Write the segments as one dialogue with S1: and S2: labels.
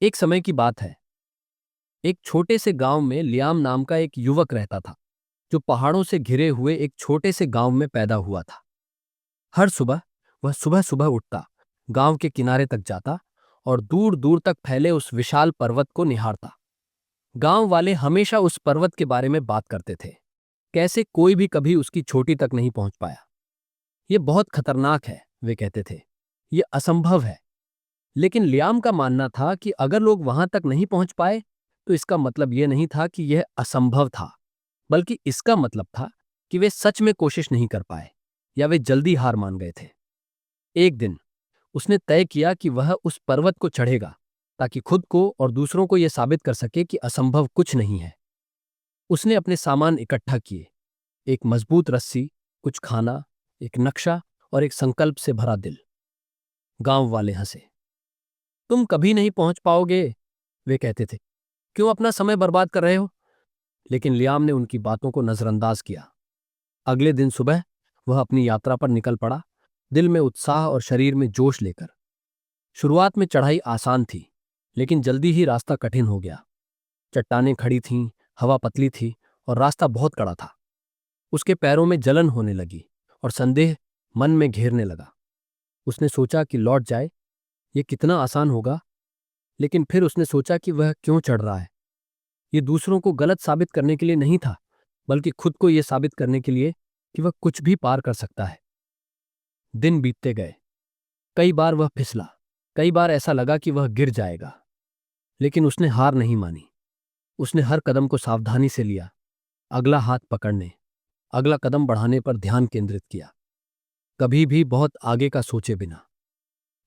S1: एक समय की बात है। एक छोटे से गांव में लियाम नाम का एक युवक रहता था, जो पहाड़ों से घिरे हुए एक छोटे से गांव में पैदा हुआ था। हर सुबह वह सुबह सुबह उठता, गांव के किनारे तक जाता और दूर दूर तक फैले उस विशाल पर्वत को निहारता। गांव वाले हमेशा उस पर्वत के बारे में बात करते थे, कैसे कोई भी कभी उसकी चोटी तक नहीं पहुंच पाया। यह बहुत खतरनाक है, वे कहते थे। यह असंभव है। लेकिन लियाम का मानना था कि अगर लोग वहां तक नहीं पहुंच पाए, तो इसका मतलब यह नहीं था कि यह असंभव था, बल्कि इसका मतलब था कि वे सच में कोशिश नहीं कर पाए या वे जल्दी हार मान गए थे। एक दिन उसने तय किया कि वह उस पर्वत को चढ़ेगा, ताकि खुद को और दूसरों को यह साबित कर सके कि असंभव कुछ नहीं है। उसने अपने सामान इकट्ठा किए, एक मजबूत रस्सी, कुछ खाना, एक नक्शा और एक संकल्प से भरा दिल। गांव वाले हंसे। तुम कभी नहीं पहुंच पाओगे, वे कहते थे। क्यों अपना समय बर्बाद कर रहे हो? लेकिन लियाम ने उनकी बातों को नजरअंदाज किया। अगले दिन सुबह वह अपनी यात्रा पर निकल पड़ा, दिल में उत्साह और शरीर में जोश लेकर। शुरुआत में चढ़ाई आसान थी, लेकिन जल्दी ही रास्ता कठिन हो गया। चट्टानें खड़ी थीं, हवा पतली थी और रास्ता बहुत कड़ा था। उसके पैरों में जलन होने लगी और संदेह मन में घेरने लगा। उसने सोचा कि लौट जाए, ये कितना आसान होगा। लेकिन फिर उसने सोचा कि वह क्यों चढ़ रहा है। ये दूसरों को गलत साबित करने के लिए नहीं था, बल्कि खुद को यह साबित करने के लिए कि वह कुछ भी पार कर सकता है। दिन बीतते गए। कई बार वह फिसला, कई बार ऐसा लगा कि वह गिर जाएगा। लेकिन उसने हार नहीं मानी। उसने हर कदम को सावधानी से लिया, अगला हाथ पकड़ने, अगला कदम बढ़ाने पर ध्यान केंद्रित किया, कभी भी बहुत आगे का सोचे बिना।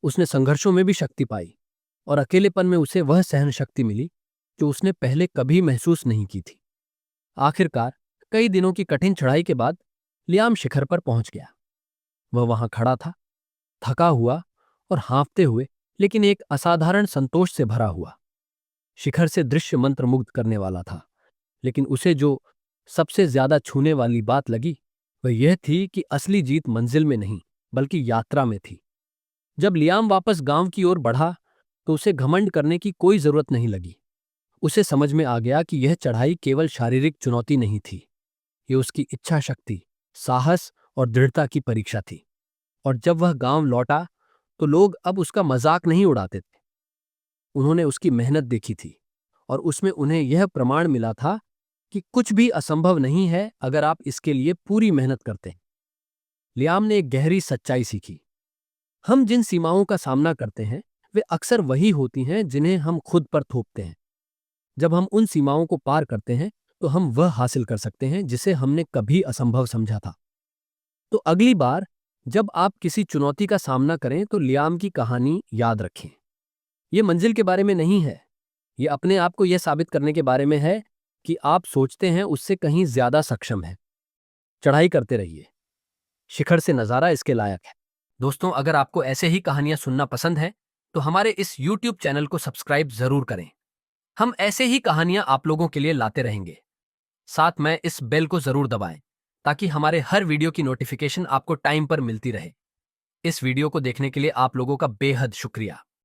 S1: उसने संघर्षों में भी शक्ति पाई और अकेलेपन में उसे वह सहन शक्ति मिली जो उसने पहले कभी महसूस नहीं की थी। आखिरकार कई दिनों की कठिन चढ़ाई के बाद लियाम शिखर पर पहुंच गया। वह वहां खड़ा था, थका हुआ और हाँफते हुए, लेकिन एक असाधारण संतोष से भरा हुआ। शिखर से दृश्य मंत्रमुग्ध करने वाला था, लेकिन उसे जो सबसे ज्यादा छूने वाली बात लगी वह यह थी कि असली जीत मंजिल में नहीं, बल्कि यात्रा में थी। जब लियाम वापस गांव की ओर बढ़ा, तो उसे घमंड करने की कोई जरूरत नहीं लगी। उसे समझ में आ गया कि यह चढ़ाई केवल शारीरिक चुनौती नहीं थी, ये उसकी इच्छा शक्ति, साहस और दृढ़ता की परीक्षा थी। और जब वह गांव लौटा, तो लोग अब उसका मजाक नहीं उड़ाते थे। उन्होंने उसकी मेहनत देखी थी और उसमें उन्हें यह प्रमाण मिला था कि कुछ भी असंभव नहीं है अगर आप इसके लिए पूरी मेहनत करते हैं। लियाम ने एक गहरी सच्चाई सीखी। हम जिन सीमाओं का सामना करते हैं, वे अक्सर वही होती हैं जिन्हें हम खुद पर थोपते हैं। जब हम उन सीमाओं को पार करते हैं, तो हम वह हासिल कर सकते हैं जिसे हमने कभी असंभव समझा था। तो अगली बार जब आप किसी चुनौती का सामना करें, तो लियाम की कहानी याद रखें। यह मंजिल के बारे में नहीं है, यह अपने आप को यह साबित करने के बारे में है कि आप सोचते हैं उससे कहीं ज्यादा सक्षम है। चढ़ाई करते रहिए, शिखर से नजारा इसके लायक है। दोस्तों, अगर आपको ऐसे ही कहानियां सुनना पसंद है, तो हमारे इस YouTube चैनल को सब्सक्राइब जरूर करें। हम ऐसे ही कहानियां आप लोगों के लिए लाते रहेंगे। साथ में इस बेल को जरूर दबाएं, ताकि हमारे हर वीडियो की नोटिफिकेशन आपको टाइम पर मिलती रहे। इस वीडियो को देखने के लिए आप लोगों का बेहद शुक्रिया।